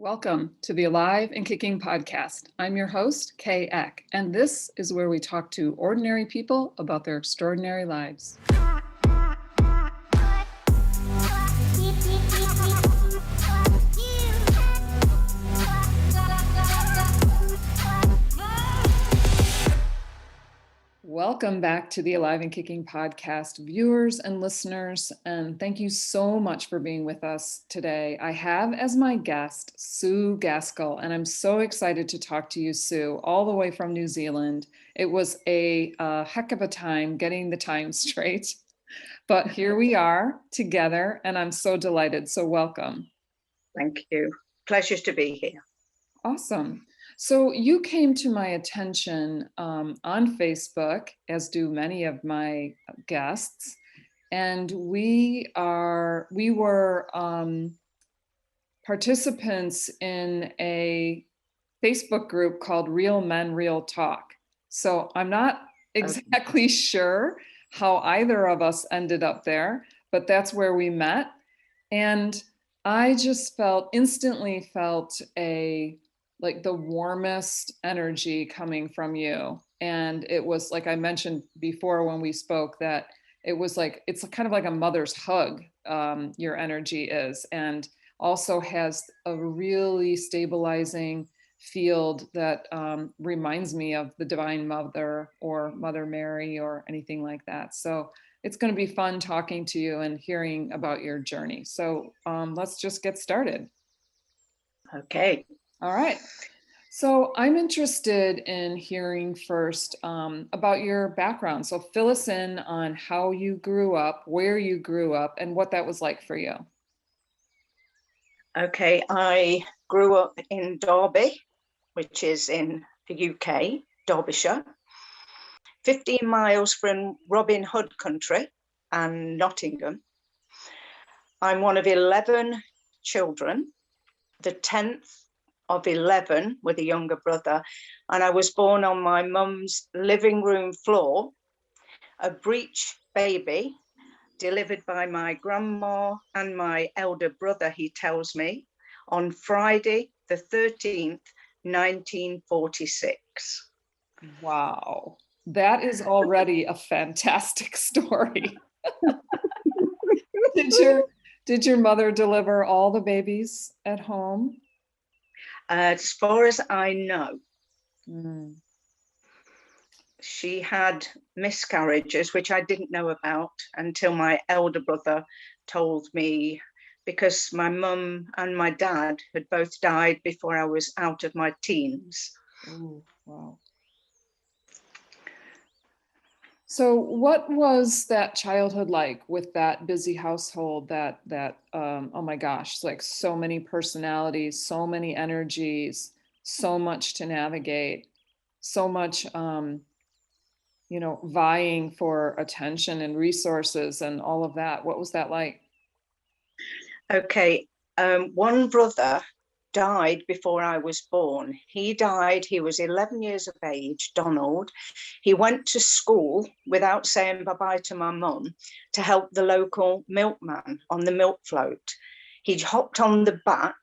Welcome to the Alive and Kicking podcast. I'm your host, Kay Eck, and this is where we talk to ordinary people about their extraordinary lives. Welcome back to the Alive and Kicking podcast, viewers and listeners, and thank you so much for being with us today. I have as my guest Sue Gaskell, and I'm so excited to talk to you, Sue, all the way from New Zealand. It was a heck of a time getting the time straight, but here we are together, and I'm so delighted. So welcome. Thank you. Pleasure to be here. Awesome. So you came to my attention on Facebook, as do many of my guests, and we were participants in a Facebook group called Real Men, Real Talk. So I'm not exactly sure how either of us ended up there, but that's where we met. And I just instantly felt like the warmest energy coming from you. And it was like I mentioned before when we spoke that it was like, it's kind of like a mother's hug, your energy is, and also has a really stabilizing field that reminds me of the Divine Mother or Mother Mary or anything like that. So it's going to be fun talking to you and hearing about your journey. So let's just get started. Okay. All right. So I'm interested in hearing first about your background. So fill us in on how you grew up, where you grew up, and what that was like for you. Okay. I grew up in Derby, which is in the UK, Derbyshire, 15 miles from Robin Hood country and Nottingham. I'm one of 11 children, the 10th of 11 with a younger brother, and I was born on my mum's living room floor, a breech baby delivered by my grandma and my elder brother, he tells me, on Friday the 13th, 1946. Wow, that is already a fantastic story. Did your mother deliver all the babies at home? As far as I know, she had miscarriages, which I didn't know about until my elder brother told me, because my mum and my dad had both died before I was out of my teens. Oh, wow. So what was that childhood like with that busy household, that oh my gosh, like so many personalities, so many energies, so much to navigate, so much vying for attention and resources and all of that. What was that like? Okay, one brother died before I was born. He died, he was 11 years of age, Donald. He went to school without saying bye-bye to my mum to help the local milkman on the milk float. He hopped on the back.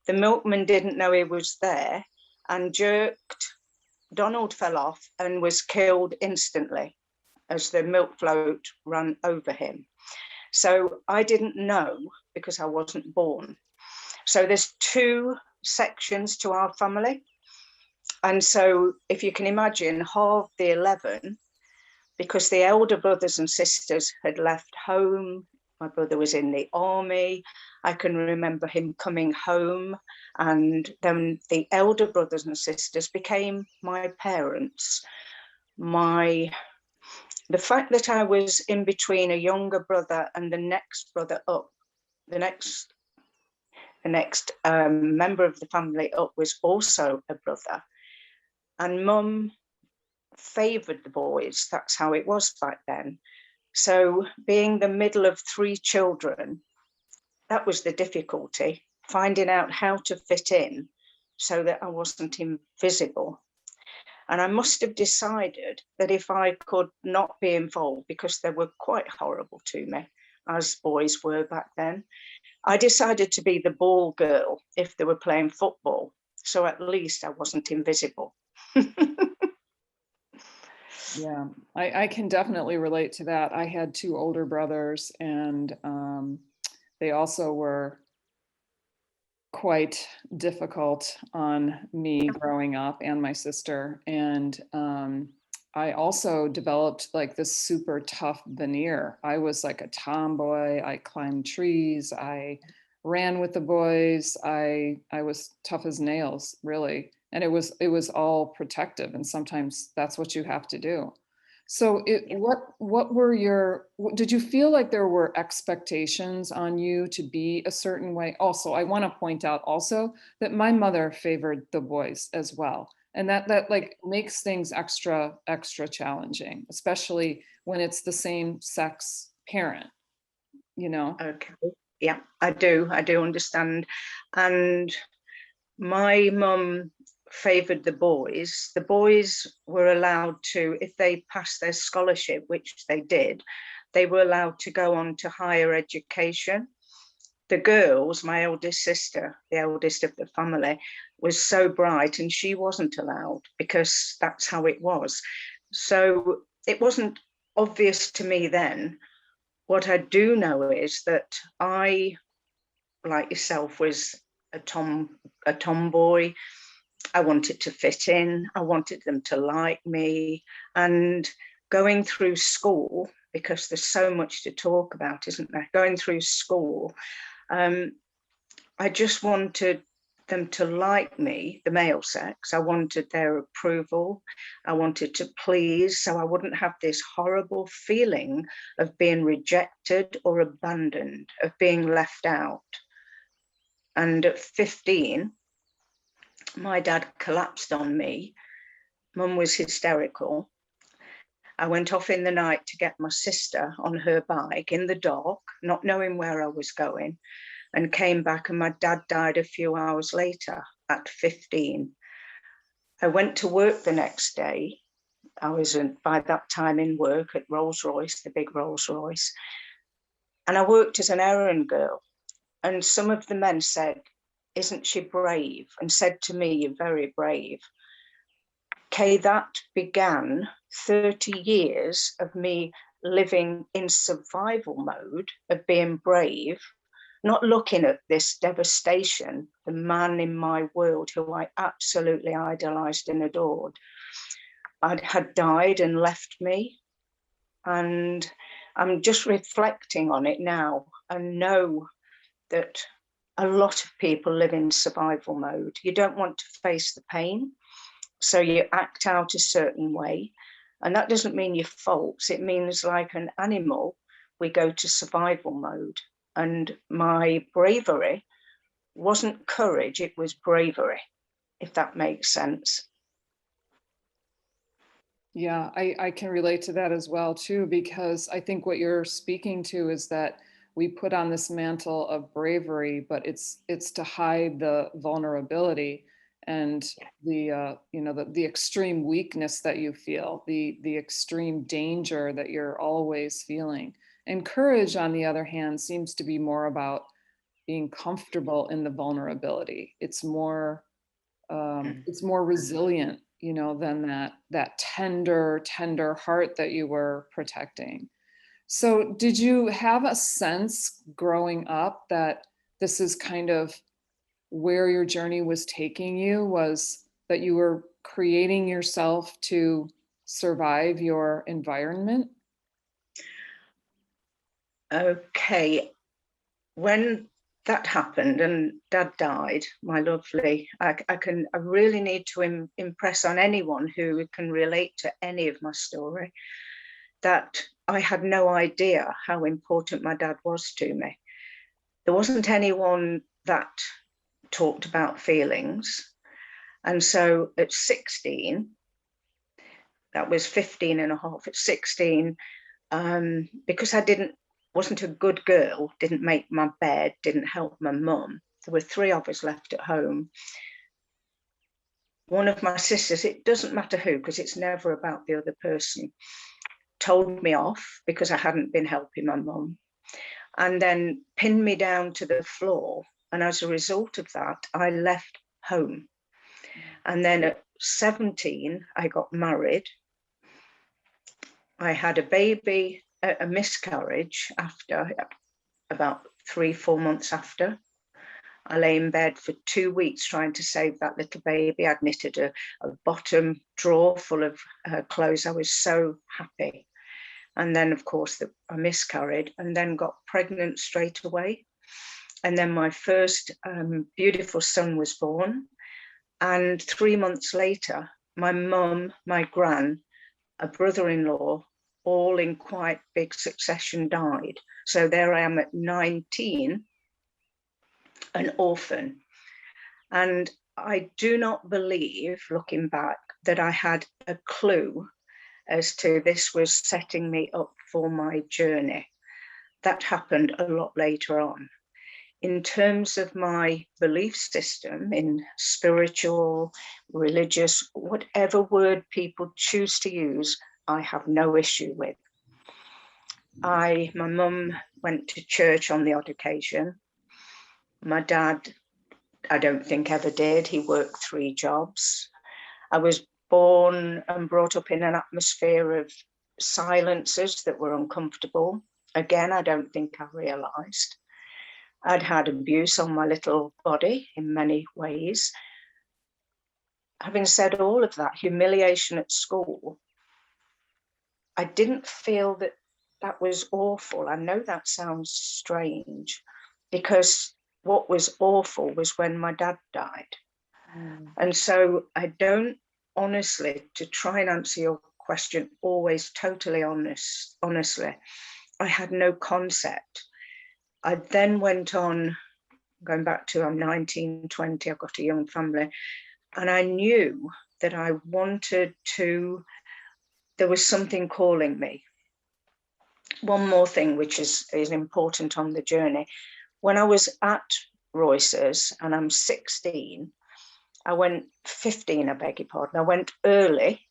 The milkman didn't know he was there and jerked. Donald fell off and was killed instantly as the milk float ran over him. So I didn't know because I wasn't born. So there's two sections to our family. And so if you can imagine, half the 11, because the elder brothers and sisters had left home, my brother was in the army, I can remember him coming home, and then the elder brothers and sisters became my parents. The fact that I was in between a younger brother and the next brother up, the next member of the family up was also a brother, and mum favoured the boys. That's how it was back then. So being the middle of three children, that was the difficulty, finding out how to fit in so that I wasn't invisible. And I must have decided that if I could not be involved, because they were quite horrible to me, as boys were back then, I decided to be the ball girl if they were playing football. So at least I wasn't invisible. Yeah, I can definitely relate to that. I had two older brothers, and they also were quite difficult on me growing up and my sister. And I also developed like this super tough veneer. I was like a tomboy. I climbed trees. I ran with the boys. I was tough as nails, really. And it was all protective. And sometimes that's what you have to do. So what were did you feel like there were expectations on you to be a certain way? Also, I want to point out also that my mother favored the boys as well. And that like makes things extra challenging, especially when it's the same sex parent, you know? Okay. Yeah, I do understand. And my mum favoured the boys. The boys were allowed to, if they passed their scholarship, which they did, they were allowed to go on to higher education. The girls, my eldest sister, the eldest of the family, was so bright and she wasn't allowed because that's how it was. So it wasn't obvious to me then. What I do know is that I, like yourself, was a tomboy. I wanted to fit in. I wanted them to like me. And going through school, because there's so much to talk about, isn't there? Going through school, I just wanted them to like me, the male sex. I wanted their approval. I wanted to please, so I wouldn't have this horrible feeling of being rejected or abandoned, of being left out. And at 15, my dad collapsed on me. Mum was hysterical. I went off in the night to get my sister on her bike in the dark, not knowing where I was going, and came back, and my dad died a few hours later at 15. I went to work the next day. I was by that time in work at Rolls-Royce, the big Rolls-Royce, and I worked as an errand girl. And some of the men said, "Isn't she brave?" and said to me, "You're very brave." Okay, that began 30 years of me living in survival mode, of being brave, not looking at this devastation, the man in my world who I absolutely idolized and adored, had died and left me. And I'm just reflecting on it now and know that a lot of people live in survival mode. You don't want to face the pain, so you act out a certain way. And that doesn't mean you're false. It means, like an animal, we go to survival mode. And my bravery wasn't courage, it was bravery, if that makes sense. Yeah, I can relate to that as well too, because I think what you're speaking to is that we put on this mantle of bravery, but it's to hide the vulnerability and the extreme weakness that you feel, the extreme danger that you're always feeling. And courage, on the other hand, seems to be more about being comfortable in the vulnerability. It's more resilient, than that tender heart that you were protecting. So did you have a sense growing up that this is kind of where your journey was taking you, was that you were creating yourself to survive your environment? Okay, when that happened and Dad died, my lovely, I really need to impress on anyone who can relate to any of my story that I had no idea how important my dad was to me. There wasn't anyone that talked about feelings. And so at 16, that was 15 and a half, at 16, because I wasn't a good girl, didn't make my bed, didn't help my mum. There were 3 of us left at home. One of my sisters, it doesn't matter who, because it's never about the other person, told me off because I hadn't been helping my mum. and then pinned me down to the floor. And as a result of that, I left home. And then at 17, I got married. I had a baby, a miscarriage after, about 3-4 months after. I lay in bed for 2 weeks trying to save that little baby. I'd knitted a bottom drawer full of clothes. I was so happy. And then, of course, I miscarried and then got pregnant straight away. And then my first beautiful son was born. And 3 months later, my mum, my gran, a brother-in-law, all in quite big succession died. So there I am at 19, an orphan. And I do not believe, looking back, that I had a clue as to this was setting me up for my journey. That happened a lot later on. In terms of my belief system, in spiritual, religious, whatever word people choose to use, I have no issue with. My mum went to church on the odd occasion. My dad, I don't think ever did. He worked 3 jobs. I was born and brought up in an atmosphere of silences that were uncomfortable. Again, I don't think I realised. I'd had abuse on my little body in many ways. Having said all of that, humiliation at school, I didn't feel that that was awful. I know that sounds strange, because what was awful was when my dad died. And so I don't, honestly, to try and answer your question, always totally honestly, I had no concept. I then went on, going back to I'm 19, 20, I've got a young family, and I knew that I wanted to, there was something calling me. One more thing which is important on the journey. When I was at Royce's, and I'm 16, I went 15, I beg your pardon, I went early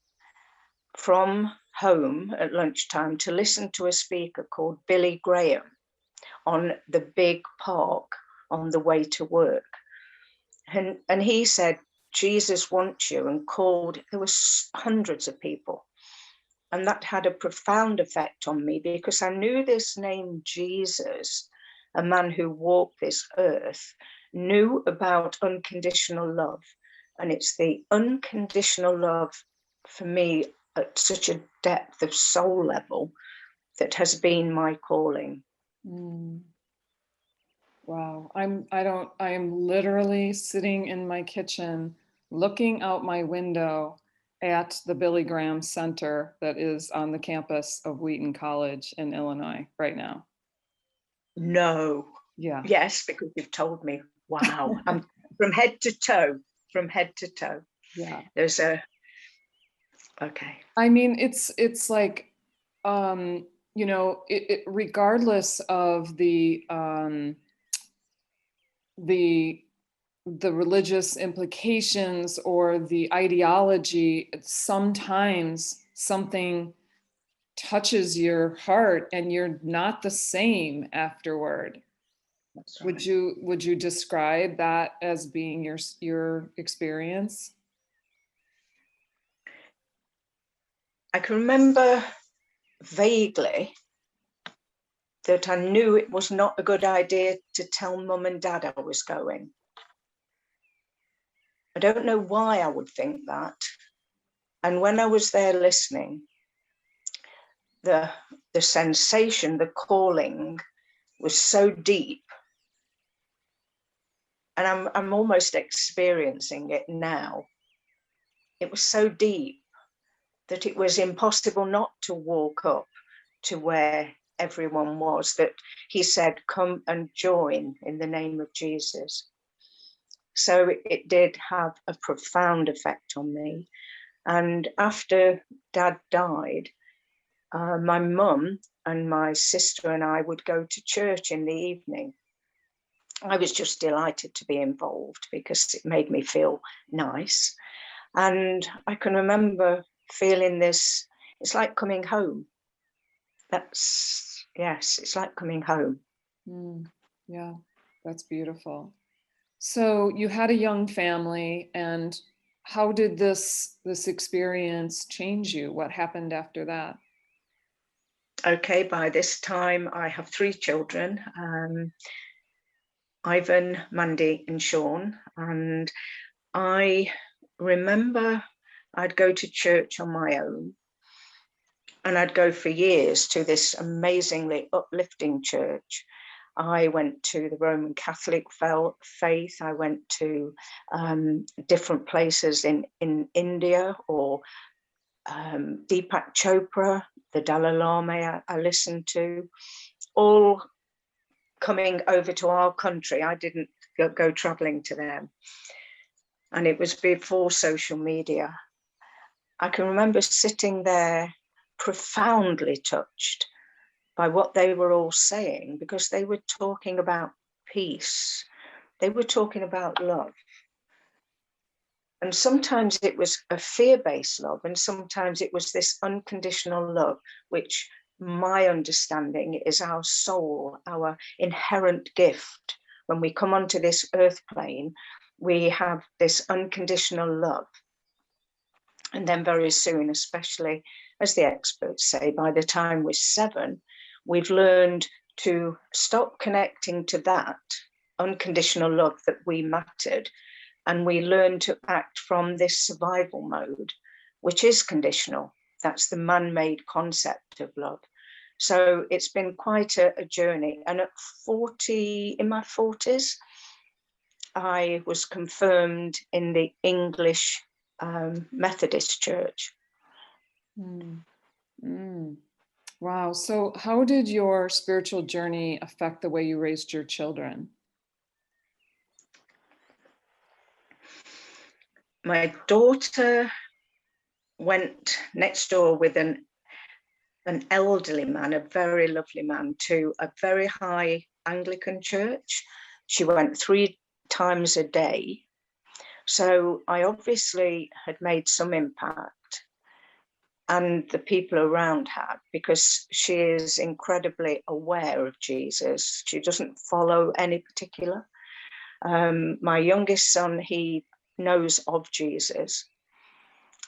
from home at lunchtime to listen to a speaker called Billy Graham on the big park on the way to work. And he said, Jesus wants you, and called, there was hundreds of people. And that had a profound effect on me, because I knew this name Jesus, a man who walked this earth, knew about unconditional love. And it's the unconditional love for me at such a depth of soul level that has been my calling. Wow. I am literally sitting in my kitchen, looking out my window at the Billy Graham Center that is on the campus of Wheaton College in Illinois right now. No. Yeah. Yes, because you've told me. Wow. I'm from head to toe. Yeah. There's a, okay. I mean, it's like, regardless of the religious implications or the ideology, sometimes something touches your heart and you're not the same afterward. That's right. Would you describe that as being your experience? I can remember vaguely that I knew it was not a good idea to tell mum and dad I was going. I don't know why I would think that. And when I was there listening, the sensation, the calling was so deep. And I'm almost experiencing it now. It was so deep that it was impossible not to walk up to where everyone was, that he said, come and join in the name of Jesus. So it did have a profound effect on me. And after Dad died, my mum and my sister and I would go to church in the evening. I was just delighted to be involved because it made me feel nice. And I can remember feeling this, it's like coming home. Yes, it's like coming home. Mm, yeah, that's beautiful. So you had a young family, and how did this experience change you? What happened after that? Okay, by this time I have three children, Ivan, Mandy and Sean. And I remember I'd go to church on my own, and I'd go for years to this amazingly uplifting church. I went to the Roman Catholic faith. I went to different places in India, or Deepak Chopra, the Dalai Lama I listened to, all coming over to our country. I didn't go traveling to them. And it was before social media. I can remember sitting there profoundly touched by what they were all saying, because they were talking about peace. They were talking about love. And sometimes it was a fear-based love, and sometimes it was this unconditional love, which my understanding is our soul, our inherent gift. When we come onto this earth plane, we have this unconditional love. And then very soon, especially as the experts say, by the time we're 7, we've learned to stop connecting to that unconditional love that we mattered. And we learn to act from this survival mode, which is conditional. That's the man-made concept of love. So it's been quite a journey. And at 40, in my 40s, I was confirmed in the English Methodist Church. Mm, mm. Wow. So how did your spiritual journey affect the way you raised your children? My daughter went next door with an elderly man, a very lovely man, to a very high Anglican church. She went 3 times a day. So I obviously had made some impact, and the people around had, because she is incredibly aware of Jesus. She doesn't follow any particular. My youngest son, he knows of Jesus.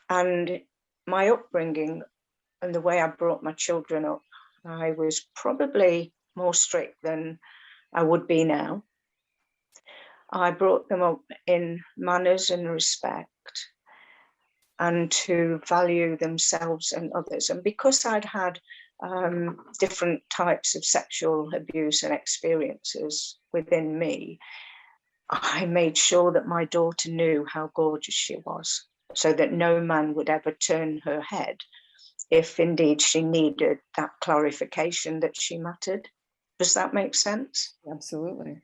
And my upbringing and the way I brought my children up, I was probably more strict than I would be now. I brought them up in manners and respect, and to value themselves and others. And because I'd had different types of sexual abuse and experiences within me, I made sure that my daughter knew how gorgeous she was, so that no man would ever turn her head if indeed she needed that clarification that she mattered. Does that make sense? Absolutely.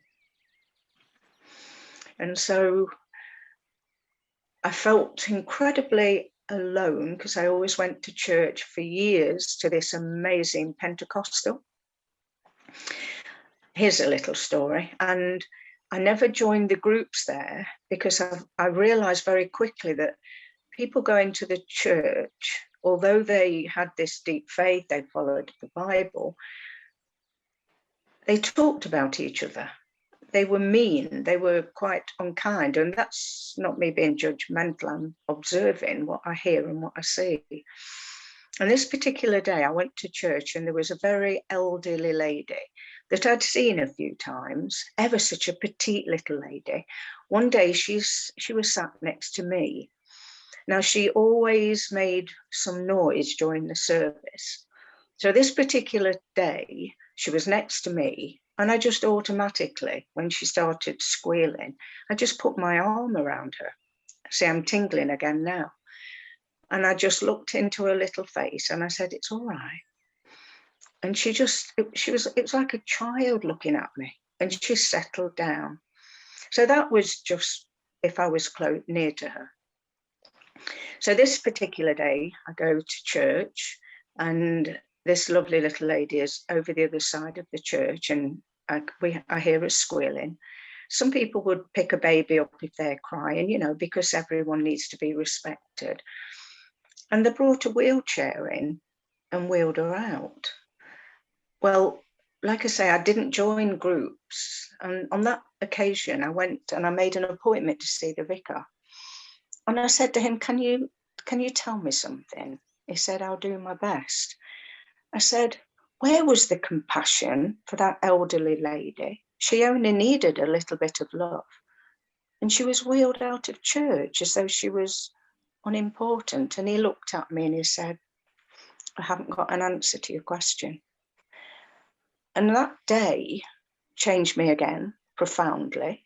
And so I felt incredibly alone, because I always went to church for years to this amazing Pentecostal. Here's a little story. And I never joined the groups there, because I realized very quickly that people going to the church, although they had this deep faith, they followed the Bible, they talked about each other. They were mean, they were quite unkind. And that's not me being judgmental, I'm observing what I hear and what I see. And this particular day, I went to church, and there was a very elderly lady that I'd seen a few times, ever such a petite little lady. One day she was sat next to me. Now, she always made some noise during the service. So this particular day, she was next to me, and I just automatically, when she started squealing, I just put my arm around her. See, I'm tingling again now. And I just looked into her little face, and I said, "It's all right." And it was like a child looking at me, and she settled down. So that was just if I was near to her. So this particular day, I go to church, and this lovely little lady is over the other side of the church, and I hear her squealing. Some people would pick a baby up if they're crying, because everyone needs to be respected. And they brought a wheelchair in and wheeled her out. Well, like I say, I didn't join groups. And on that occasion, I went and I made an appointment to see the vicar. And I said to him, can you tell me something? He said, I'll do my best. I said, where was the compassion for that elderly lady? She only needed a little bit of love. And she was wheeled out of church as though she was unimportant. And he looked at me and he said, I haven't got an answer to your question. And that day changed me again profoundly,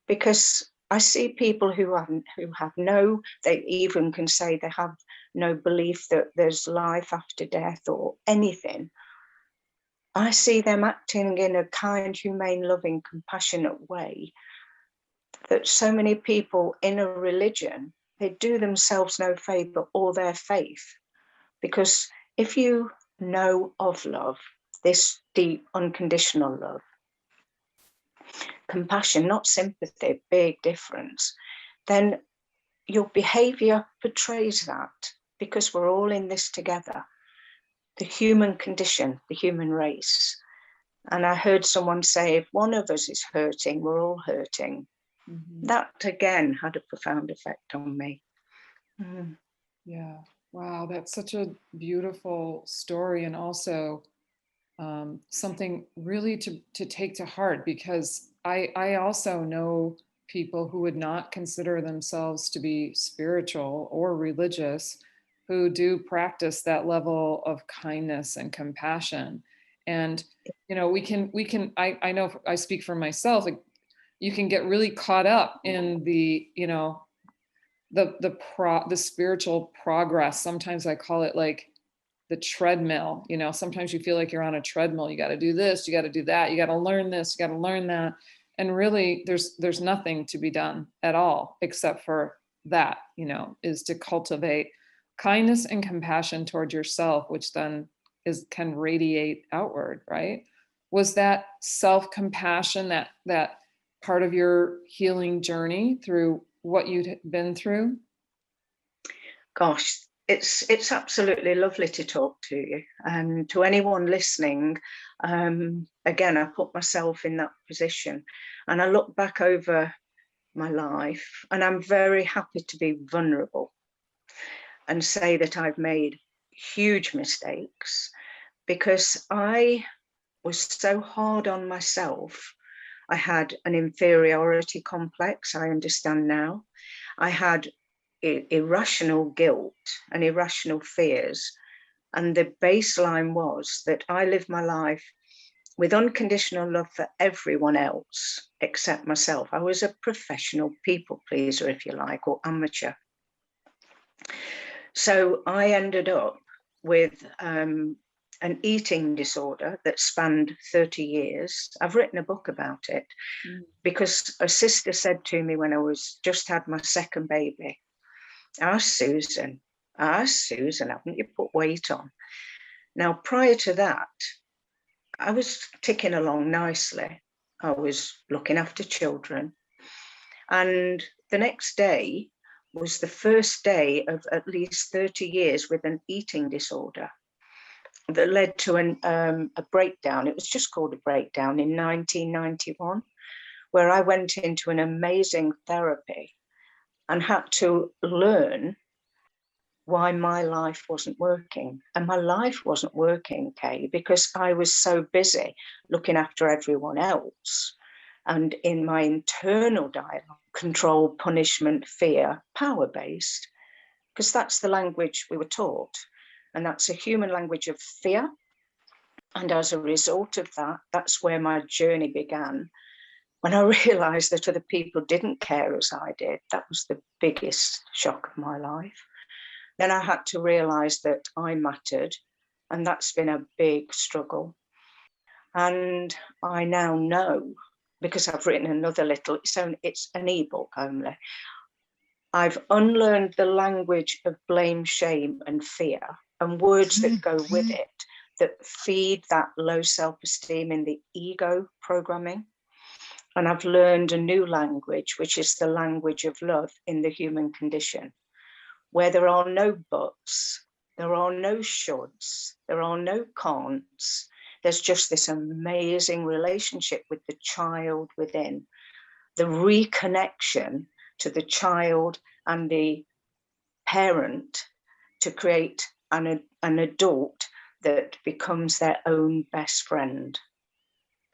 because I see people who have no, they even can say they have no belief that there's life after death or anything. I see them acting in a kind, humane, loving, compassionate way that so many people in a religion, they do themselves no favor or their faith. Because if you know of love, this deep, unconditional love, compassion, not sympathy, big difference, then your behavior portrays that, because we're all in this together. The human condition, the human race. And I heard someone say, if one of us is hurting, we're all hurting. Mm-hmm. That again had a profound effect on me. Mm. Yeah. Wow. That's such a beautiful story, and also something really to take to heart, because I also know people who would not consider themselves to be spiritual or religious, who do practice that level of kindness and compassion. And we can I know, I speak for myself, like, you can get really caught up in the the spiritual progress. Sometimes I call it like the treadmill. Sometimes you feel like you're on a treadmill. You got to do this, you got to do that, you got to learn this, you got to learn that. And really there's nothing to be done at all except for that, is to cultivate kindness and compassion toward yourself, which then can radiate outward, right? Was that self-compassion that part of your healing journey through what you'd been through? Gosh, it's absolutely lovely to talk to you. And to anyone listening, again, I put myself in that position and I look back over my life, and I'm very happy to be vulnerable and say that I've made huge mistakes, because I was so hard on myself. I had an inferiority complex, I understand now. I had irrational guilt and irrational fears. And the baseline was that I lived my life with unconditional love for everyone else except myself. I was a professional people pleaser, if you like, or amateur. So I ended up with an eating disorder that spanned 30 years. I've written a book about it because a sister said to me when I just had my second baby, Susan, haven't you put weight on? Now, prior to that, I was ticking along nicely. I was looking after children. And the next day was the first day of at least 30 years with an eating disorder that led to a breakdown. It was just called a breakdown in 1991, where I went into an amazing therapy and had to learn why my life wasn't working. And my life wasn't working, Kay, because I was so busy looking after everyone else. And in my internal dialogue, control, punishment, fear, power-based, because that's the language we were taught. And that's a human language of fear. And as a result of that, that's where my journey began. When I realized that other people didn't care as I did, that was the biggest shock of my life. Then I had to realize that I mattered, and that's been a big struggle. And I now know, because I've written another little, it's an ebook only. I've unlearned the language of blame, shame, and fear, and words that go with it, that feed that low self-esteem in the ego programming. And I've learned a new language, which is the language of love in the human condition, where there are no buts, there are no shoulds, there are no can'ts, there's just this amazing relationship with the child within, the reconnection to the child and the parent to create an adult that becomes their own best friend.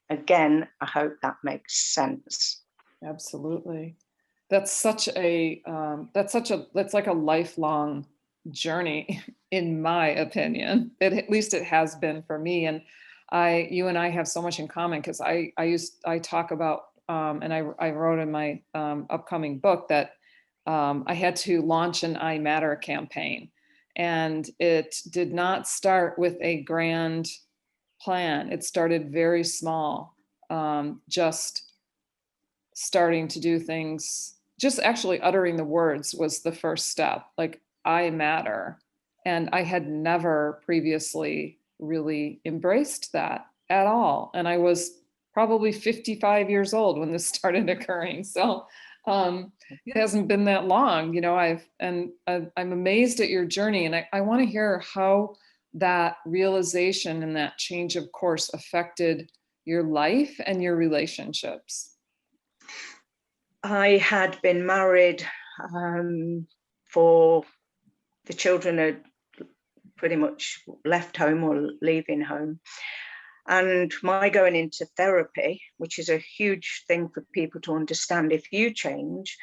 Again, I hope that makes sense. Absolutely. That's like a lifelong journey, in my opinion. At least it has been for me. And you and I have so much in common, because I talk about, and I wrote in my upcoming book that I had to launch an I Matter campaign. And it did not start with a grand plan. It started very small, just starting to do things, just actually uttering the words was the first step, like I matter. And I had never previously really embraced that at all. And I was probably 55 years old when this started occurring. So it hasn't been that long, I'm amazed at your journey. And I want to hear how that realization and that change of course affected your life and your relationships. I had been married for the children had pretty much left home or leaving home. And my going into therapy, which is a huge thing for people to understand, if you change,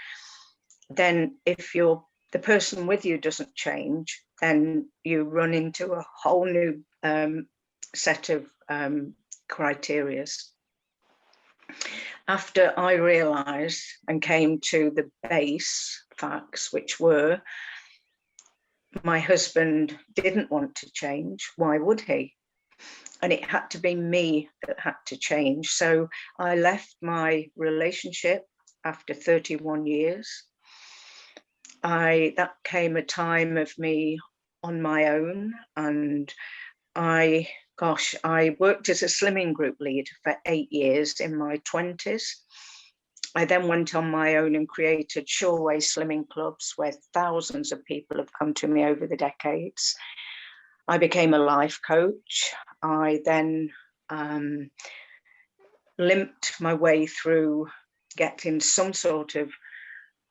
then if the person with you doesn't change, then you run into a whole new set of criterias. After I realised and came to the base facts, which were my husband didn't want to change, why would he? And it had to be me that had to change. So I left my relationship after 31 years. That came a time of me on my own, and I worked as a slimming group leader for 8 years in my 20s. I then went on my own and created Shoreway Slimming Clubs, where thousands of people have come to me over the decades. I became a life coach. I then limped my way through getting some sort of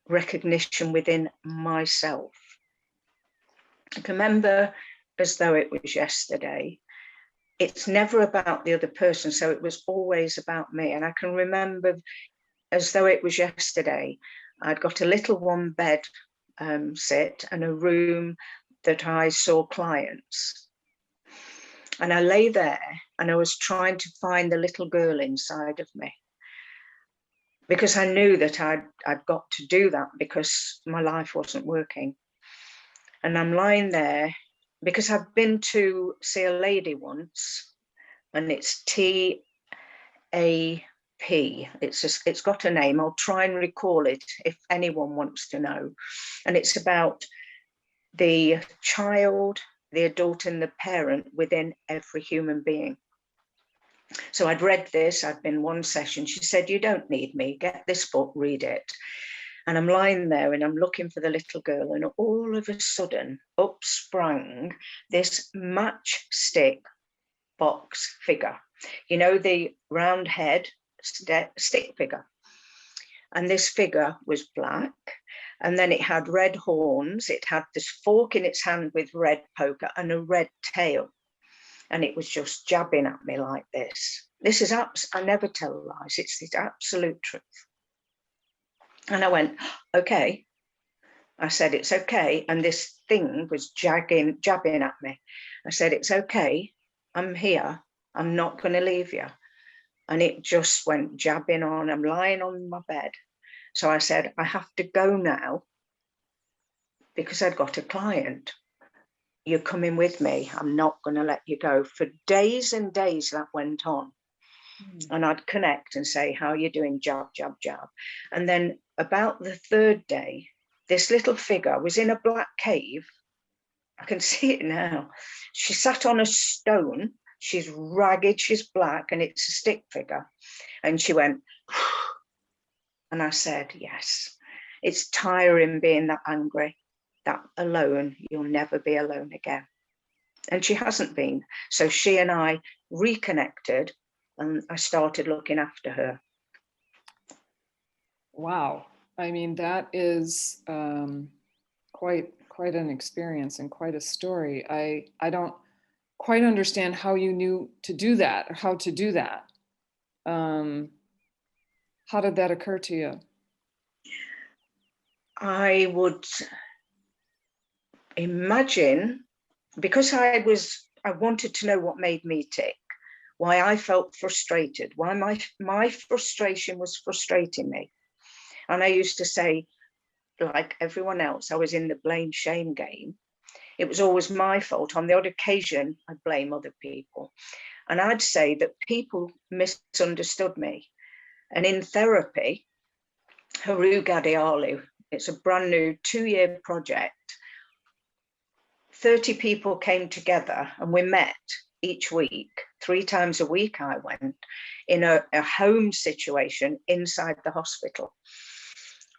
recognition within myself. I can remember as though it was yesterday. It's never about the other person, so it was always about me. And I can remember as though it was yesterday. I'd got a little one bed sit and a room that I saw clients. And I lay there and I was trying to find the little girl inside of me, because I knew that I'd got to do that because my life wasn't working. And I'm lying there because I've been to see a lady once, and it's TAP. It's got a name. I'll try and recall it if anyone wants to know. And it's about the child, the adult, and the parent within every human being. So I'd read this, I'd been one session. She said, "You don't need me, get this book, read it." And I'm lying there and I'm looking for the little girl, and all of a sudden up sprang this matchstick box figure, the round head stick figure. And this figure was black, and then it had red horns. It had this fork in its hand with red poker and a red tail. And it was just jabbing at me like this. This is I never tell lies. It's the absolute truth. And I went, okay. I said, it's okay. And this thing was jabbing at me. I said, it's okay. I'm here. I'm not going to leave you. And it just went jabbing on. I'm lying on my bed. So I said, I have to go now because I'd got a client. You're coming with me. I'm not going to let you go. For days and days that went on. And I'd connect and say, how are you doing? Jab, jab, jab. And then about the third day, this little figure was in a black cave. I can see it now. She sat on a stone. She's ragged, she's black, and it's a stick figure. And she went, and I said, yes, it's tiring being that angry, that alone. You'll never be alone again. And she hasn't been. So she and I reconnected, and I started looking after her. Wow. I mean, that is quite an experience and quite a story. I don't quite understand how you knew to do that or how to do that. How did that occur to you? I would imagine, because I wanted to know what made me tick, why I felt frustrated, why my frustration was frustrating me. And I used to say, like everyone else, I was in the blame shame game. It was always my fault. On the odd occasion, I'd blame other people. And I'd say that people misunderstood me. And in therapy, Haru Gadialu, it's a brand new 2-year project. 30 people came together and we met each week, 3 times a week I went, in a home situation inside the hospital.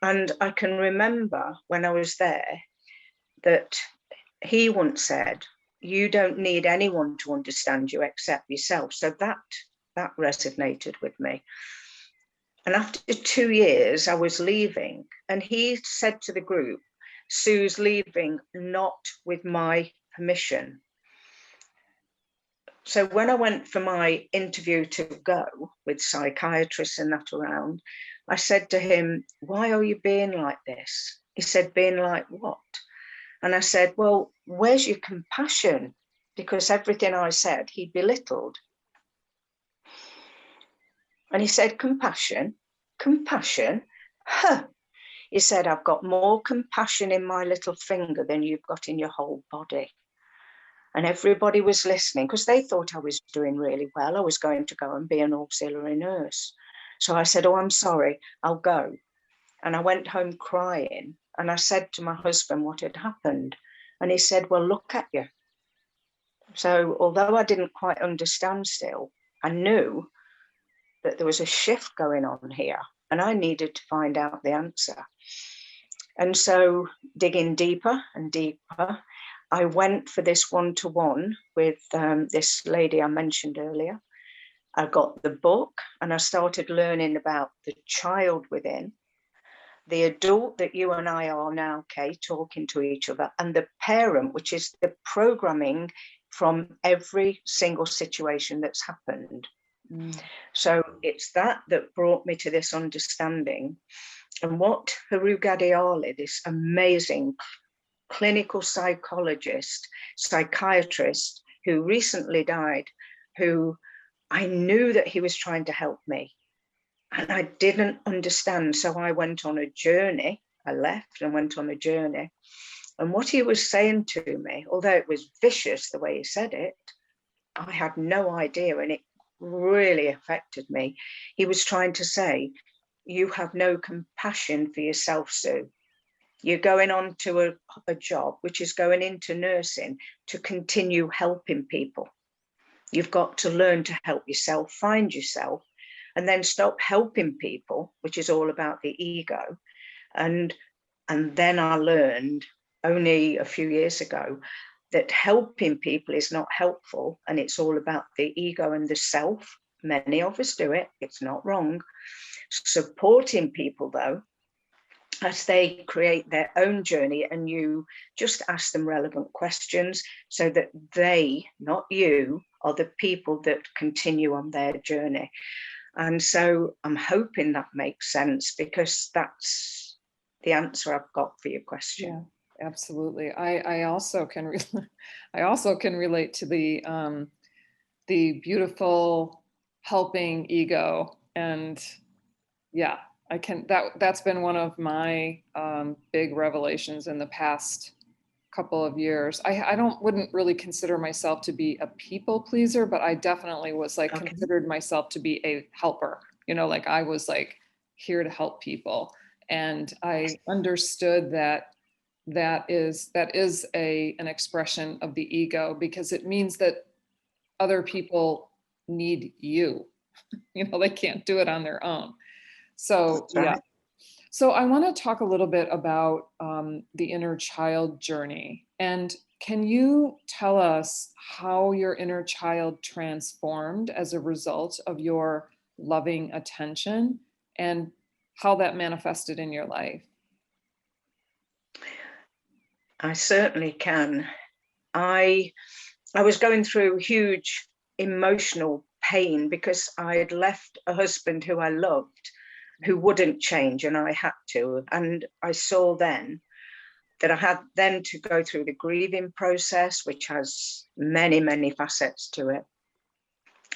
And I can remember when I was there that he once said, you don't need anyone to understand you except yourself. So that resonated with me. And after 2 years, I was leaving, and he said to the group, Sue's leaving, not with my permission. So when I went for my interview to go with psychiatrists and that around, I said to him, why are you being like this? He said, being like what? And I said, well, where's your compassion? Because everything I said, he belittled. And he said, compassion? Compassion? Huh. He said, I've got more compassion in my little finger than you've got in your whole body. And everybody was listening because they thought I was doing really well. I was going to go and be an auxiliary nurse. So I said, oh, I'm sorry, I'll go. And I went home crying. And I said to my husband what had happened. And he said, well, look at you. So although I didn't quite understand still, I knew that there was a shift going on here and I needed to find out the answer. And so digging deeper and deeper, I went for this one-to-one with this lady I mentioned earlier. I got the book and I started learning about the child within, the adult that you and I are now, Kay, talking to each other, and the parent, which is the programming from every single situation that's happened. So it's that brought me to this understanding. And what Haru Gadiali, this amazing clinical psychologist, psychiatrist who recently died, who I knew that he was trying to help me. And I didn't understand. So I went on a journey. I left and went on a journey. And what he was saying to me, although it was vicious the way he said it, I had no idea. And it really affected me. He was trying to say, you have no compassion for yourself, Sue. You're going on to a job, which is going into nursing, to continue helping people. You've got to learn to help yourself, find yourself, and then stop helping people, which is all about the ego. And then I learned only a few years ago that helping people is not helpful, and it's all about the ego and the self. Many of us do it. It's not wrong. Supporting people, though, as they create their own journey, and you just ask them relevant questions so that they, not you, are the people that continue on their journey. And so I'm hoping that makes sense, because that's the answer I've got for your question. Yeah, absolutely. I also can relate to the beautiful helping ego. And yeah, that's been one of my big revelations in the past couple of years. I wouldn't really consider myself to be a people pleaser, but I definitely was like considered myself to be a helper, like I was like here to help people. And I understood that is an expression of the ego, because it means that other people need you. They can't do it on their own. So yeah. So I want to talk a little bit about the inner child journey. And can you tell us how your inner child transformed as a result of your loving attention and how that manifested in your life? I certainly can. I was going through huge emotional pain because I had left a husband who I loved, who wouldn't change, and I had to. And I saw then that I had then to go through the grieving process, which has many, many facets to it.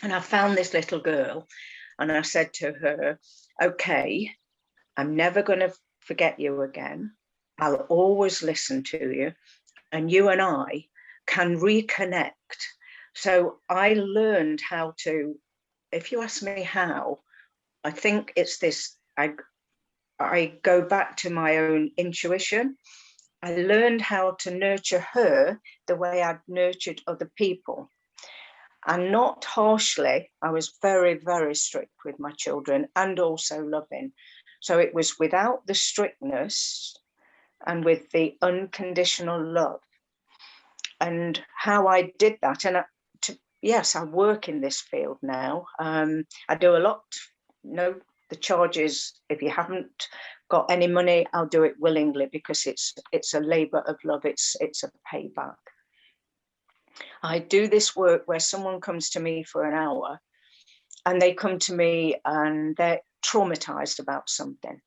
And I found this little girl and I said to her, okay, I'm never going to forget you again. I'll always listen to you. And you and I can reconnect. So I learned how to, if you ask me how, I think it's this, I go back to my own intuition. I learned how to nurture her the way I'd nurtured other people. And not harshly. I was very, very strict with my children and also loving. So it was without the strictness and with the unconditional love. And how I did that, and yes, I work in this field now. I do a lot. The charges, if you haven't got any money, I'll do it willingly because it's a labor of love. It's a payback. I do this work where someone comes to me for an hour and they come to me and they're traumatized about something.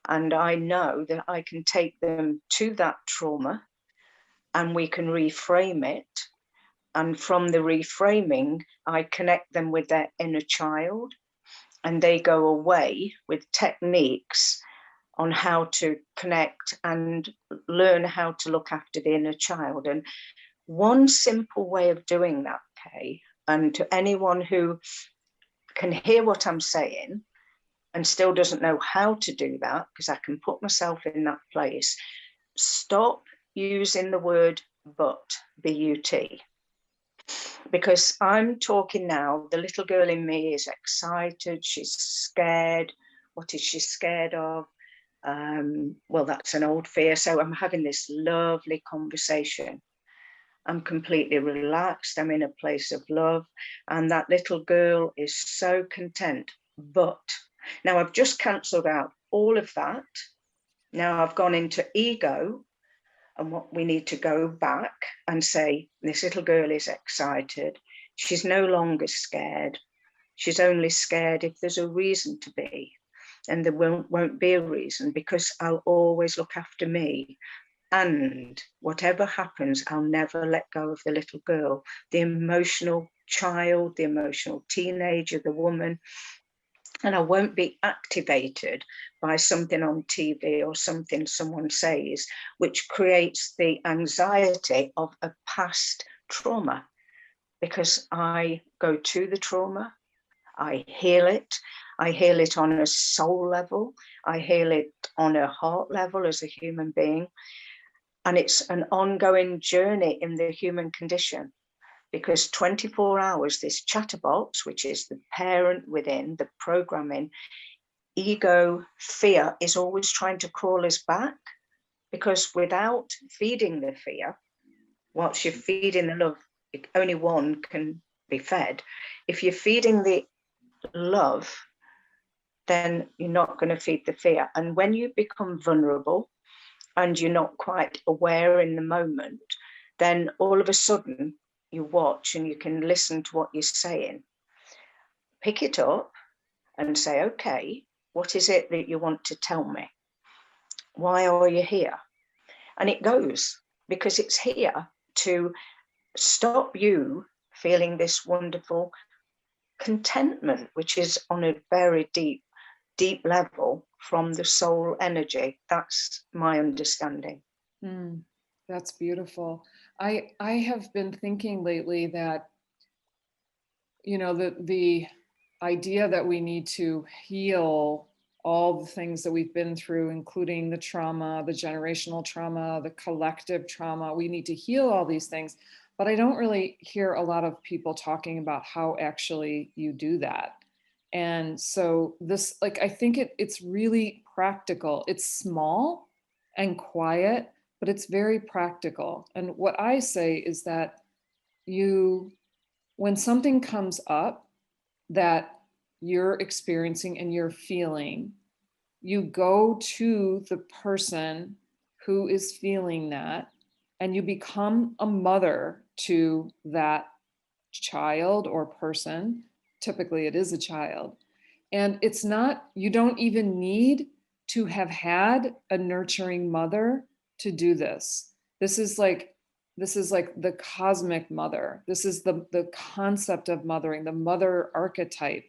And I know that I can take them to that trauma and we can reframe it. And from the reframing, I connect them with their inner child and they go away with techniques on how to connect and learn how to look after the inner child. And one simple way of doing that, Kay, and to anyone who can hear what I'm saying and still doesn't know how to do that, because I can put myself in that place, stop using the word but, B-U-T. Because I'm talking now, the little girl in me is excited, she's scared. What is she scared of? Well, that's an old fear. So I'm having this lovely conversation. I'm completely relaxed. I'm in a place of love. And that little girl is so content. But now I've just cancelled out all of that. Now I've gone into ego. And what we need to go back and say, this little girl is excited. She's no longer scared. She's only scared if there's a reason to be. And there won't be a reason because I'll always look after me. And whatever happens, I'll never let go of the little girl, the emotional child, the emotional teenager, the woman. And I won't be activated by something on TV or something someone says, which creates the anxiety of a past trauma. Because I go to the trauma, I heal it. I heal it on a soul level. I heal it on a heart level as a human being. And it's an ongoing journey in the human condition. Because 24 hours, this chatterbox, which is the parent within, the programming, ego, fear is always trying to call us back. Because without feeding the fear, whilst you're feeding the love, only one can be fed. If you're feeding the love, then you're not going to feed the fear. And when you become vulnerable and you're not quite aware in the moment, then all of a sudden, you watch and you can listen to what you're saying. Pick it up and say, okay, what is it that you want to tell me? Why are you here? And it goes because it's here to stop you feeling this wonderful contentment, which is on a very deep level from the soul energy. That's my understanding. That's beautiful. I have been thinking lately that, the idea that we need to heal all the things that we've been through, including the trauma, the generational trauma, the collective trauma, we need to heal all these things. But I don't really hear a lot of people talking about how actually you do that. And so this, I think it's really practical. It's small and quiet, but it's very practical. And what I say is that when something comes up that you're experiencing and you're feeling, you go to the person who is feeling that, and you become a mother to that child or person. Typically, it is a child. And it's not, you don't even need to have had a nurturing mother to do this. This is like the cosmic mother. This is the concept of mothering, the mother archetype.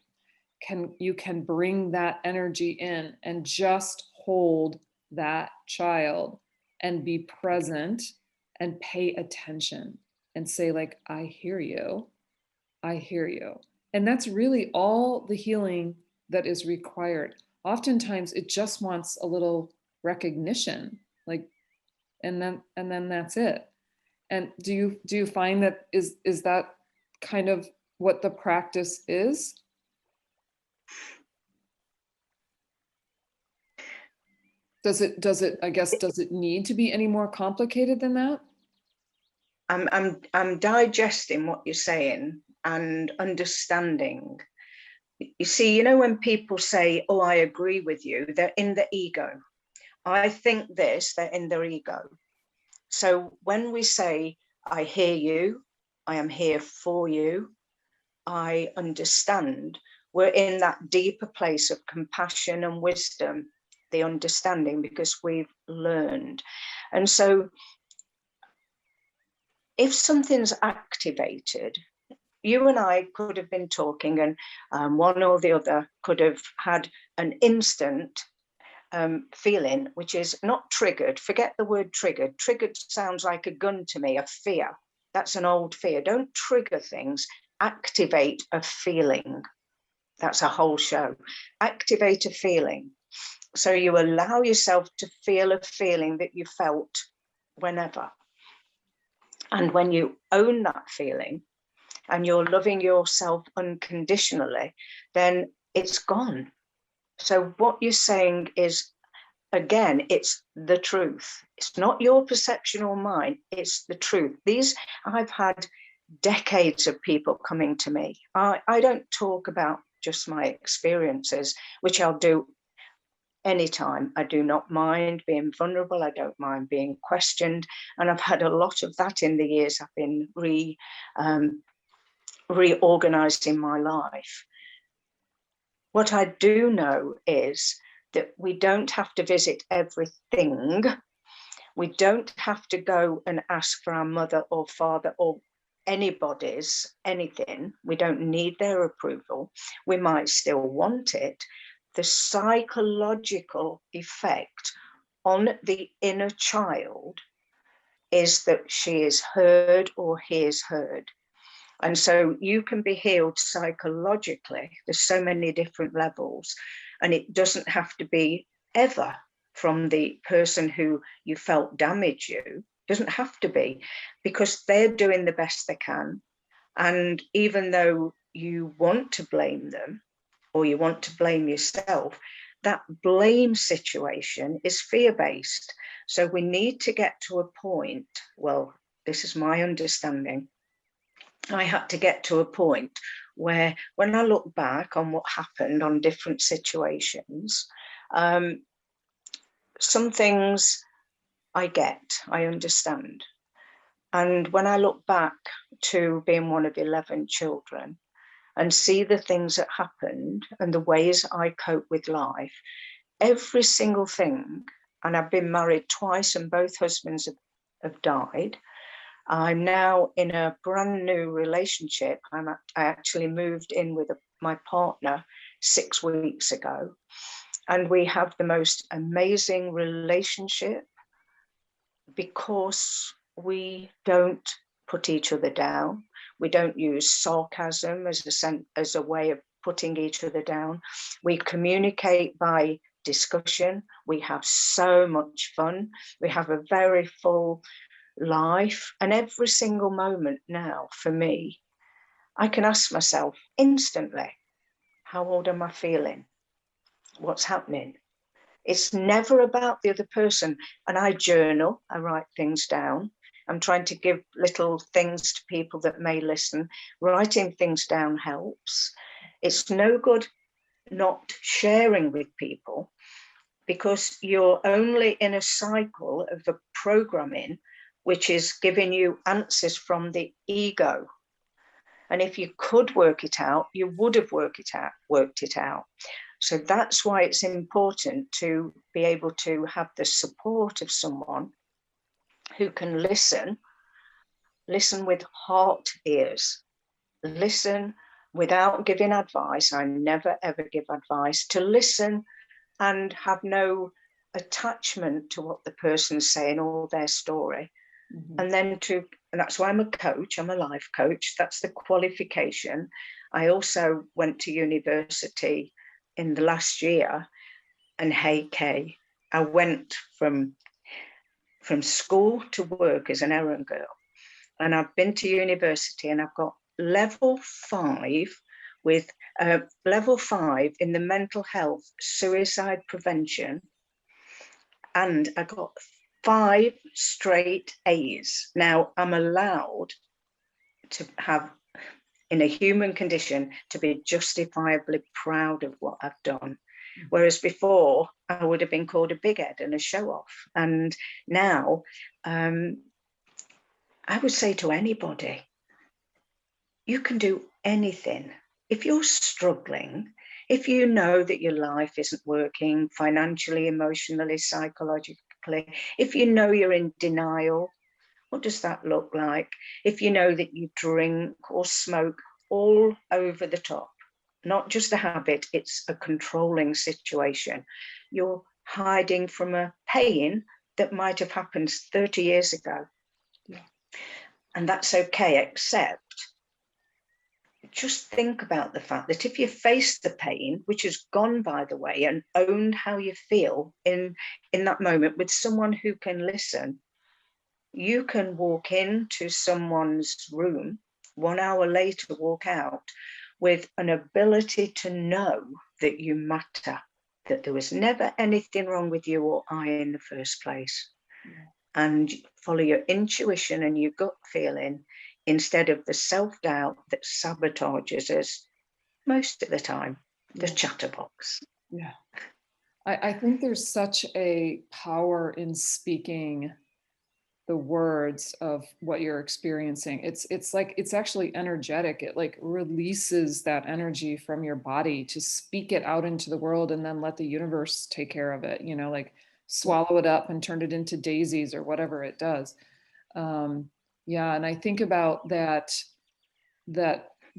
You can bring that energy in and just hold that child and be present and pay attention and say, like, I hear you. I hear you. And that's really all the healing that is required. Oftentimes it just wants a little recognition, like, and then that's it. And do you find that is that kind of what the practice is? Does it, I guess, does it need to be any more complicated than that? I'm digesting what you're saying and understanding. You see, you know, when people say, oh, I agree with you, they're in the ego. I think this, they're in their ego. So when we say, I hear you, I am here for you, I understand, we're in that deeper place of compassion and wisdom, the understanding, because we've learned. And so if something's activated, you and I could have been talking, and one or the other could have had an instant feeling, which is not triggered. Forget the word triggered. Triggered sounds like a gun to me, a fear. That's an old fear. Don't trigger things. Activate a feeling. That's a whole show. Activate a feeling. So you allow yourself to feel a feeling that you felt whenever. And when you own that feeling and you're loving yourself unconditionally, then it's gone. So what you're saying is, again, it's the truth. It's not your perception or mine, it's the truth. I've had decades of people coming to me. I don't talk about just my experiences, which I'll do anytime. I do not mind being vulnerable. I don't mind being questioned. And I've had a lot of that in the years I've been reorganizing my life. What I do know is that we don't have to visit everything. We don't have to go and ask for our mother or father or anybody's anything. We don't need their approval. We might still want it. The psychological effect on the inner child is that she is heard or he is heard. And so you can be healed psychologically. There's so many different levels, and it doesn't have to be ever from the person who you felt damaged you. It doesn't have to be, because they're doing the best they can. And even though you want to blame them or you want to blame yourself, that blame situation is fear-based. So we need to get to a point, well, this is my understanding, I had to get to a point where when I look back on what happened on different situations, some things I understand. And when I look back to being one of 11 children and see the things that happened and the ways I cope with life, every single thing, and I've been married twice and both husbands have died. I'm now in a brand new relationship. I actually moved in with my partner 6 weeks ago, and we have the most amazing relationship because we don't put each other down. We don't use sarcasm as a way of putting each other down. We communicate by discussion. We have so much fun. We have a very full life, and every single moment now for me, I can ask myself instantly, how old am I feeling? What's happening? It's never about the other person. And I journal, I write things down. I'm trying to give little things to people that may listen. Writing things down helps. It's no good not sharing with people, because you're only in a cycle of the programming, which is giving you answers from the ego. And if you could work it out, you would have worked it out. So that's why it's important to be able to have the support of someone who can listen with heart ears, listen without giving advice. I never, ever give advice. To listen and have no attachment to what the person's saying or their story. Mm-hmm. And then and that's why I'm a coach. I'm a life coach. That's the qualification. I also went to university in the last year, and hey, Kay, I went from school to work as an errand girl. And I've been to university, and I've got level 5 with level 5 in the mental health suicide prevention. And I got 5 straight A's. Now I'm allowed to have, in a human condition, to be justifiably proud of what I've done. Whereas before I would have been called a big head and a show off. And now I would say to anybody, you can do anything. If you're struggling, if you know that your life isn't working financially, emotionally, psychologically, if you know you're in denial, what does that look like? If you know that you drink or smoke all over the top, not just a habit, it's a controlling situation. You're hiding from a pain that might have happened 30 years ago. Yeah. And that's okay, except just think about the fact that if you face the pain, which is gone, by the way, and own how you feel in that moment with someone who can listen, you can walk into someone's room 1 hour later, walk out with an ability to know that you matter, that there was never anything wrong with you or I in the first place. Yeah. And follow your intuition and your gut feeling instead of the self-doubt that sabotages us most of the time, the chatterbox. Yeah. I think there's such a power in speaking the words of what you're experiencing. It's like, it's actually energetic. It like releases that energy from your body to speak it out into the world and then let the universe take care of it, like swallow it up and turn it into daisies or whatever it does. Yeah. And I think about that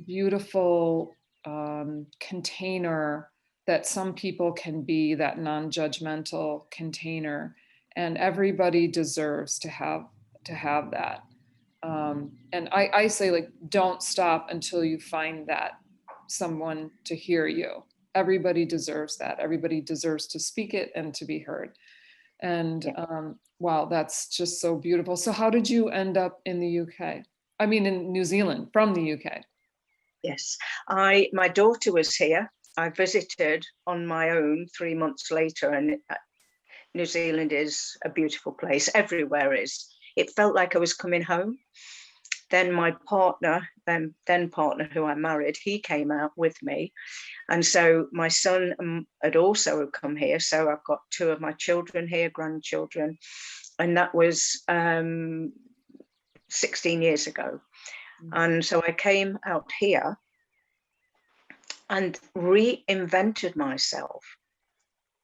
beautiful container that some people can be, that non-judgmental container, and everybody deserves to have that. And I say, like, don't stop until you find that someone to hear you. Everybody deserves that. Everybody deserves to speak it and to be heard. And wow, that's just so beautiful. So how did you end up in the UK? I mean, in New Zealand, from the UK? Yes, my daughter was here. I visited on my own 3 months later, and New Zealand is a beautiful place. Everywhere is. It felt like I was coming home. Then my partner, then partner who I married, he came out with me. And so my son had also come here. So I've got 2 of my children here, grandchildren. And that was 16 years ago. And so I came out here and reinvented myself,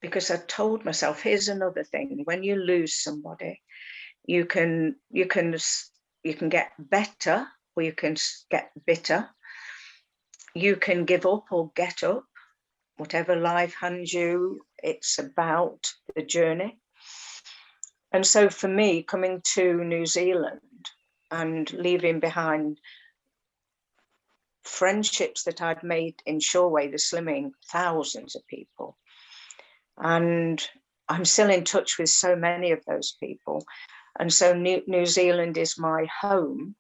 because I told myself, here's another thing: when you lose somebody, you can get better, or you can get bitter. You can give up or get up. Whatever life hands you, it's about the journey. And so for me, coming to New Zealand and leaving behind friendships that I'd made in Shoreway, the slimming, thousands of people. And I'm still in touch with so many of those people. And so New Zealand is my home.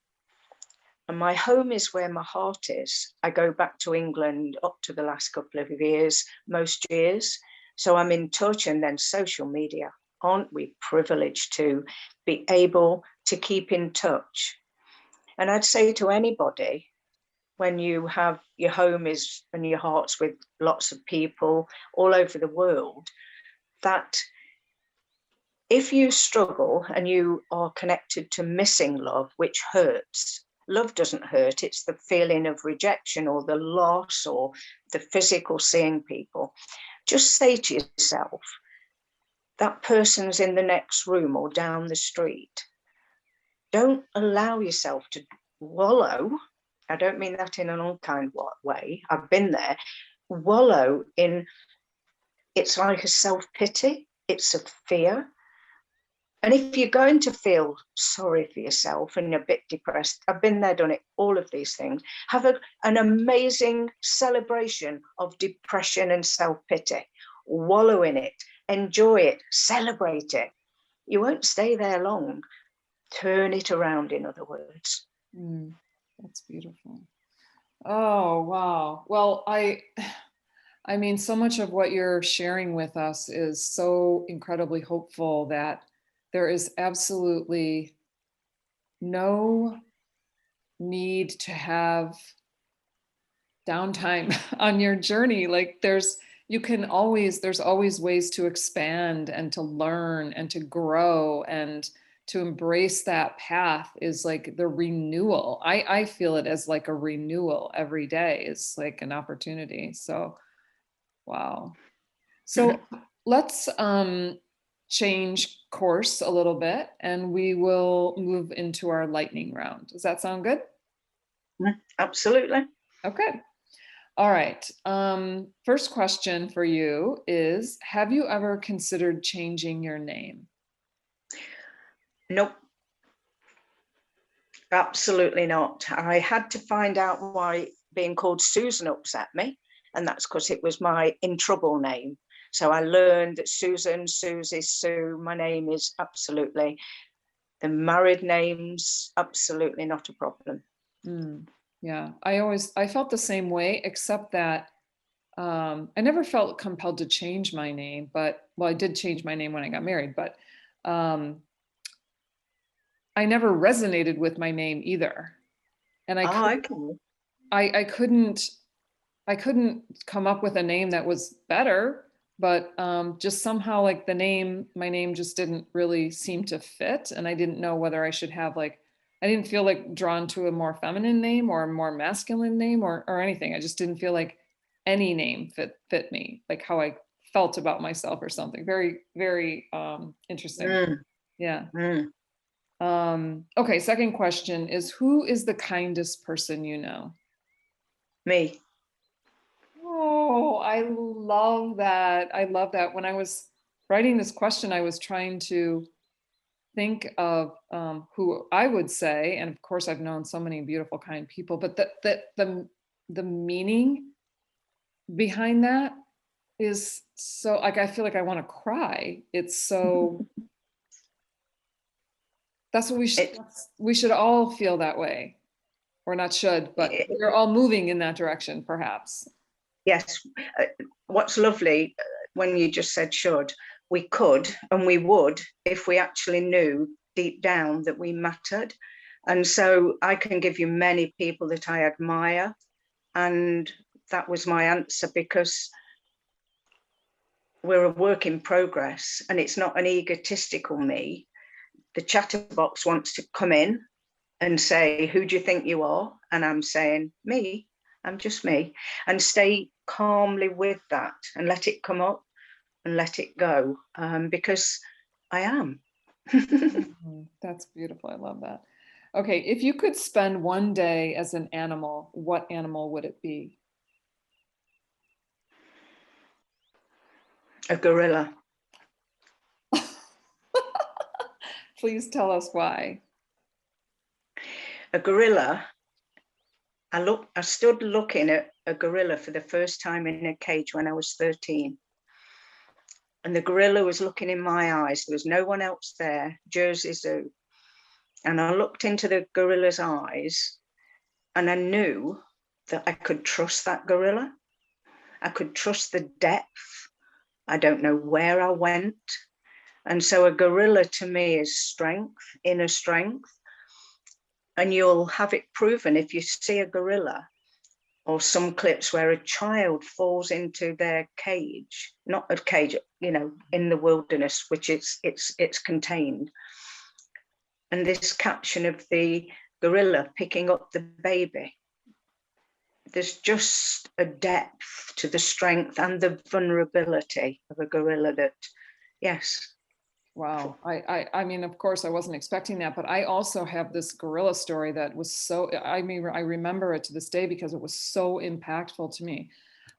And my home is where my heart is. I go back to England up to the last couple of years, most years, So I'm in touch. And then social media, aren't we privileged to be able to keep in touch? And I'd say to anybody, when you have your home is and your heart's with lots of people all over the world, that if you struggle and you are connected to missing love, which hurts, love doesn't hurt, it's the feeling of rejection or the loss or the physical seeing people. Just say to yourself, that person's in the next room or down the street. Don't allow yourself to wallow. I don't mean that in an unkind way. I've been there. Wallow in, it's like a self-pity. It's a fear. And if you're going to feel sorry for yourself and a bit depressed, I've been there, done it, all of these things, have an amazing celebration of depression and self-pity. Wallow in it, enjoy it, celebrate it. You won't stay there long. Turn it around, in other words. That's beautiful. Oh, wow. Well, I mean, so much of what you're sharing with us is so incredibly hopeful that there is absolutely no need to have downtime on your journey. Like there's always ways to expand and to learn and to grow, and to embrace that path is like the renewal. I feel it as like a renewal every day. It's like an opportunity. So, wow. So let's change course a little bit and we will move into our lightning round. Does that sound good? Absolutely. Okay. All right. First question for you is, have you ever considered changing your name? Nope. Absolutely not. I had to find out why being called Susan upset me, and that's because it was my in trouble name. So I learned that Susan, Susie, Sue, my name is absolutely, the married names, absolutely not a problem. Yeah, I felt the same way, except that I never felt compelled to change my name, but, well, I did change my name when I got married, but I never resonated with my name either. And I couldn't come up with a name that was better, but just somehow like my name just didn't really seem to fit. And I didn't know whether I should have like, I didn't feel like drawn to a more feminine name or a more masculine name or anything. I just didn't feel like any name fit me, like how I felt about myself or something. Very, very interesting. Yeah. Okay, second question is, who is the kindest person you know? Me. Oh, I love that. I love that. When I was writing this question, I was trying to think of who I would say, and of course, I've known so many beautiful, kind people, but the meaning behind that is so, like, I feel like I want to cry. It's so, that's what we should all feel that way, or not should, but we're all moving in that direction, perhaps. Yes. What's lovely when you just said should, we could and we would if we actually knew deep down that we mattered. And so I can give you many people that I admire. And that was my answer, because we're a work in progress and it's not an egotistical me. The chatterbox wants to come in and say, who do you think you are? And I'm saying, me. I'm just me. And stay calmly with that and let it come up and let it go, because I am. That's beautiful. I love that. Okay, if you could spend one day as an animal, what animal would it be? A gorilla. Please tell us why. A gorilla. I stood looking at a gorilla for the first time in a cage when I was 13. And the gorilla was looking in my eyes. There was no one else there, Jersey Zoo. And I looked into the gorilla's eyes and I knew that I could trust that gorilla. I could trust the depth I don't know where I went. And so a gorilla to me is strength, inner strength. And you'll have it proven if you see a gorilla, or some clips where a child falls into their cage, not a cage, you know, in the wilderness, which it's contained. And this caption of the gorilla picking up the baby, there's just a depth to the strength and the vulnerability of a gorilla that, yes. Wow. I mean, of course, I wasn't expecting that, but I also have this gorilla story that was so, I mean, I remember it to this day because it was so impactful to me.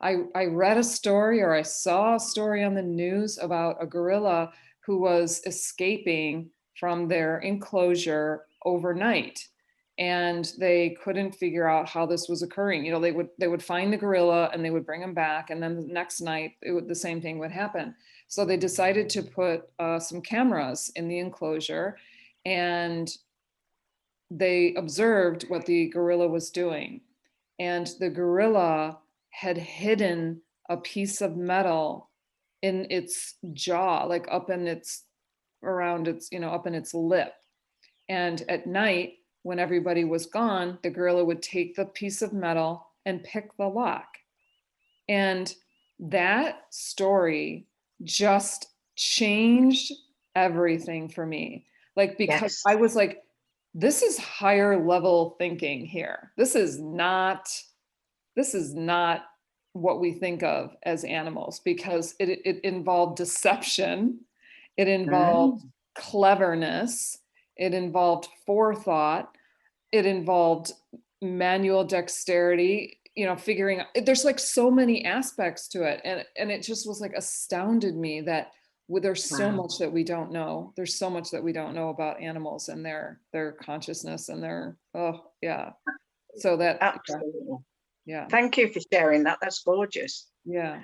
I read a story, or I saw a story on the news about a gorilla who was escaping from their enclosure overnight, and they couldn't figure out how this was occurring. You know, they would find the gorilla and they would bring him back, and then the next night the same thing would happen. So they decided to put some cameras in the enclosure, and they observed what the gorilla was doing. And the gorilla had hidden a piece of metal in its jaw, like up in its, around its, you know, up in its lip. And at night, when everybody was gone, the gorilla would take the piece of metal and pick the lock. And that story just changed everything for me. Like, because Yes. I was like, this is higher level thinking here. This is not what we think of as animals, because it involved deception, it involved cleverness, it involved forethought, it involved manual dexterity, you know, figuring out, there's like so many aspects to it. And it just was like astounded me that there's so much that we don't know. There's so much that we don't know about animals and their consciousness and their, oh yeah. So that, Absolutely. yeah. Thank you for sharing that. That's gorgeous. Yeah.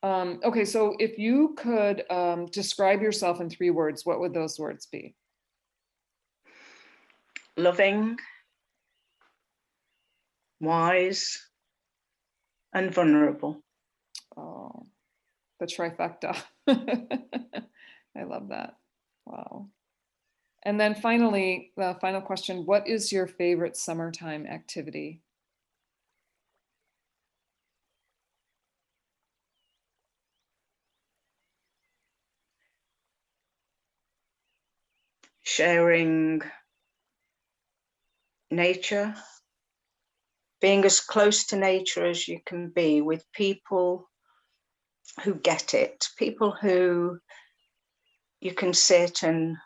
Okay, so if you could describe yourself in 3 words, what would those words be? Loving, wise, and vulnerable. Oh, the trifecta. I love that. Wow. And then finally, the final question, what is your favorite summertime activity? Sharing nature, being as close to nature as you can be with people who get it, people who you can sit and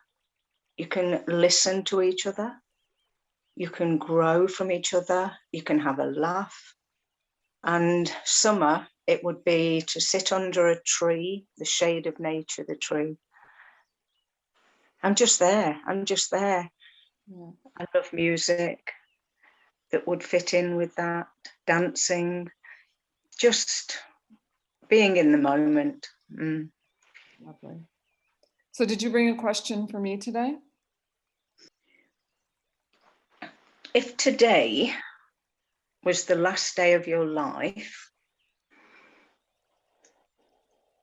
you can listen to each other, you can grow from each other, you can have a laugh. And summer, it would be to sit under a tree, the shade of nature, the tree. I'm just there. Yeah. I love music that would fit in with that, dancing, just being in the moment. Lovely. So did you bring a question for me today? If today was the last day of your life,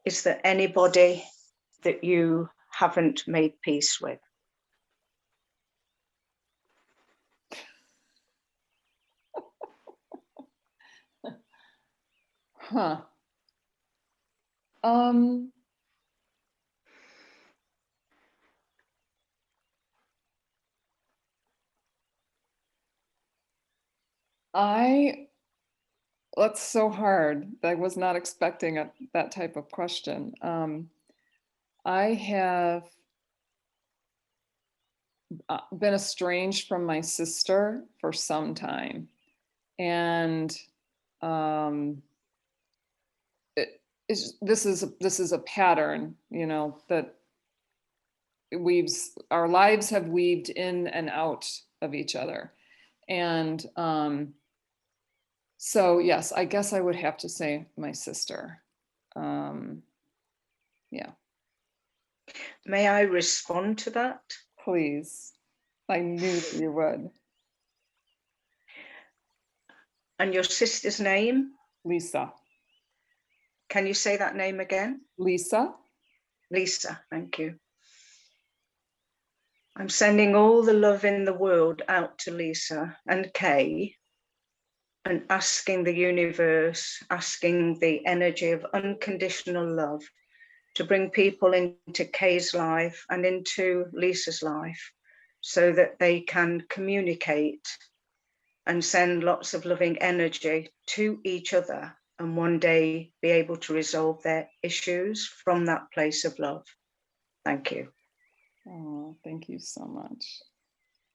is there anybody that you haven't made peace with? Huh. That's so hard. I was not expecting that type of question. I have been estranged from my sister for some time, and this is a pattern, you know, that our lives have weaved in and out of each other, and so yes, I guess I would have to say my sister. Yeah. May I respond to that? Please. I knew that you would. And your sister's name? Lisa. Can you say that name again? Lisa. Lisa, thank you. I'm sending all the love in the world out to Lisa and Kay, and asking the universe, asking the energy of unconditional love to bring people into Kay's life and into Lisa's life so that they can communicate and send lots of loving energy to each other, and one day be able to resolve their issues from that place of love. Thank you. Oh, thank you so much.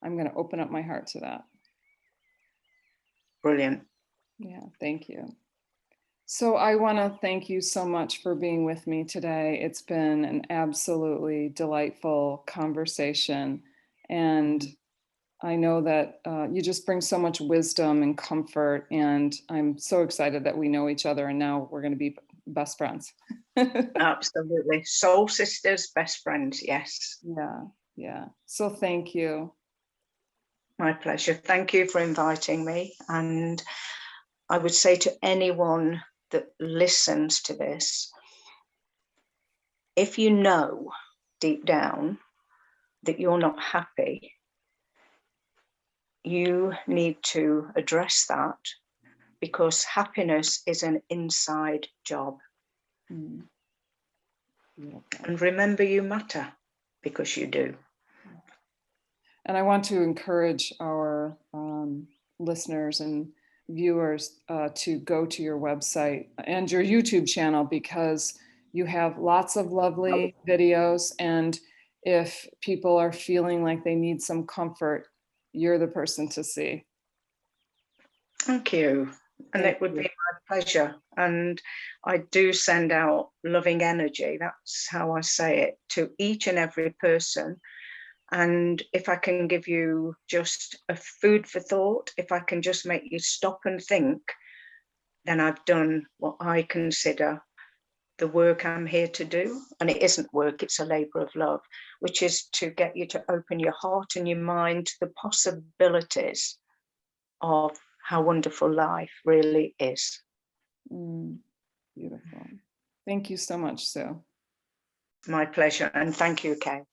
I'm going to open up my heart to that. Brilliant. Yeah, thank you. So I want to thank you so much for being with me today. It's been an absolutely delightful conversation. And I know that you just bring so much wisdom and comfort. And I'm so excited that we know each other and now we're going to be best friends. Absolutely. Soul sisters, best friends. Yes. Yeah. Yeah. So thank you. My pleasure. Thank you for inviting me. And I would say to anyone that listens to this, if you know deep down that you're not happy, you need to address that, because happiness is an inside job. Mm. And remember, you matter, because you do. And I want to encourage our listeners and viewers to go to your website and your YouTube channel, because you have lots of lovely videos. And if people are feeling like they need some comfort, you're the person to see. Thank you. And it would be my pleasure. And I do send out loving energy. That's how I say it, to each and every person. And if I can give you just a food for thought, if I can just make you stop and think, then I've done what I consider the work I'm here to do. And it isn't work, it's a labor of love, which is to get you to open your heart and your mind to the possibilities of how wonderful life really is. Beautiful. Thank you so much, Sue. My pleasure. And thank you, Kay.